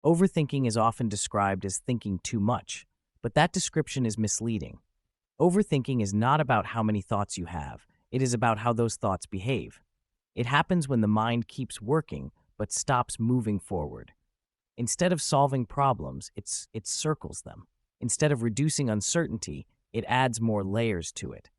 Overthinking is often described as thinking too much, but that description is misleading. Overthinking is not about how many thoughts you have, it is about how those thoughts behave. It happens when the mind keeps working but stops moving forward. Instead of solving problems, it circles them. Instead of reducing uncertainty, it adds more layers to it.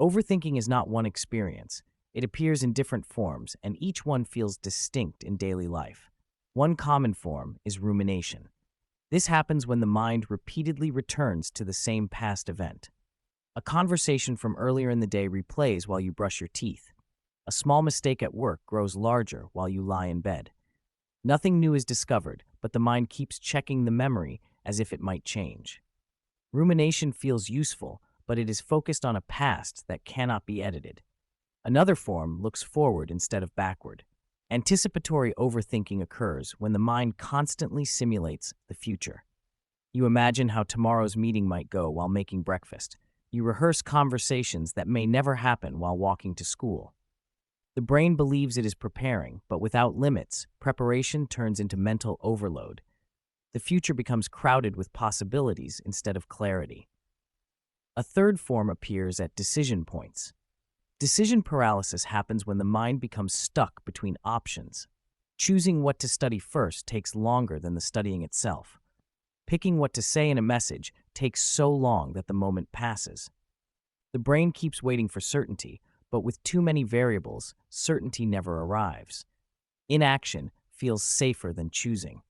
Overthinking is not one experience. It appears in different forms, and each one feels distinct in daily life. One common form is rumination. This happens when the mind repeatedly returns to the same past event. A conversation from earlier in the day replays while you brush your teeth. A small mistake at work grows larger while you lie in bed. Nothing new is discovered, but the mind keeps checking the memory as if it might change. Rumination feels useful, but it is focused on a past that cannot be edited. Another form looks forward instead of backward. Anticipatory overthinking occurs when the mind constantly simulates the future. You imagine how tomorrow's meeting might go while making breakfast. You rehearse conversations that may never happen while walking to school. The brain believes it is preparing, but without limits, preparation turns into mental overload. The future becomes crowded with possibilities instead of clarity. A third form appears at decision points. Decision paralysis happens when the mind becomes stuck between options. Choosing what to study first takes longer than the studying itself. Picking what to say in a message takes so long that the moment passes. The brain keeps waiting for certainty, but with too many variables, certainty never arrives. Inaction feels safer than choosing.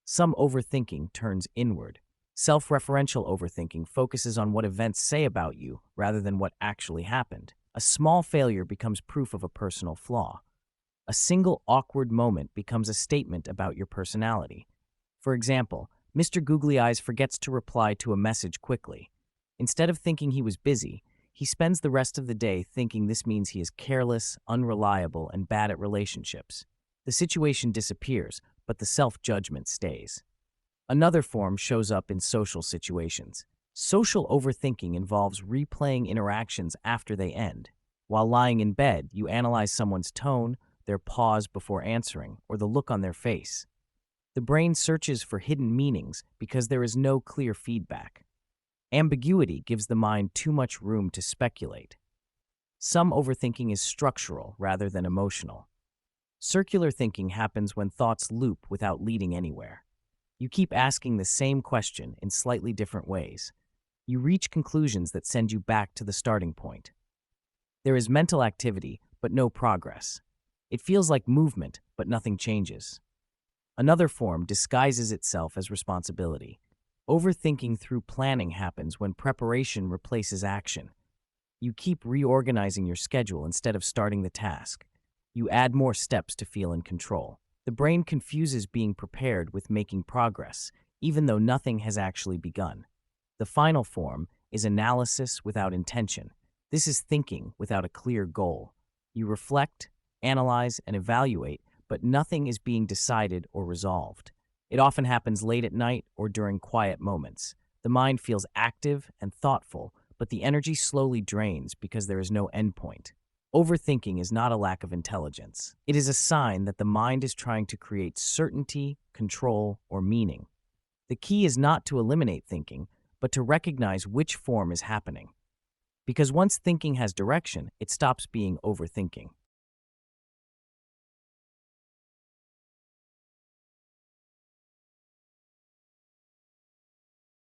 Some overthinking turns inward. Self-referential overthinking focuses on what events say about you rather than what actually happened. A small failure becomes proof of a personal flaw. A single awkward moment becomes a statement about your personality. For example, Mr. Googly Eyes forgets to reply to a message quickly. Instead of thinking he was busy, he spends the rest of the day thinking this means he is careless, unreliable, and bad at relationships. The situation disappears, but the self-judgment stays. Another form shows up in social situations. Social overthinking involves replaying interactions after they end. While lying in bed, you analyze someone's tone, their pause before answering, or the look on their face. The brain searches for hidden meanings because there is no clear feedback. Ambiguity gives the mind too much room to speculate. Some overthinking is structural rather than emotional. Circular thinking happens when thoughts loop without leading anywhere. You keep asking the same question in slightly different ways. You reach conclusions that send you back to the starting point. There is mental activity, but no progress. It feels like movement, but nothing changes. Another form disguises itself as responsibility. Overthinking through planning happens when preparation replaces action. You keep reorganizing your schedule instead of starting the task. You add more steps to feel in control. The brain confuses being prepared with making progress, even though nothing has actually begun. The final form is analysis without intention. This is thinking without a clear goal. You reflect, analyze, and evaluate, but nothing is being decided or resolved. It often happens late at night or during quiet moments. The mind feels active and thoughtful, but the energy slowly drains because there is no endpoint. Overthinking is not a lack of intelligence. It is a sign that the mind is trying to create certainty, control, or meaning. The key is not to eliminate thinking, but to recognize which form is happening. Because once thinking has direction, it stops being overthinking.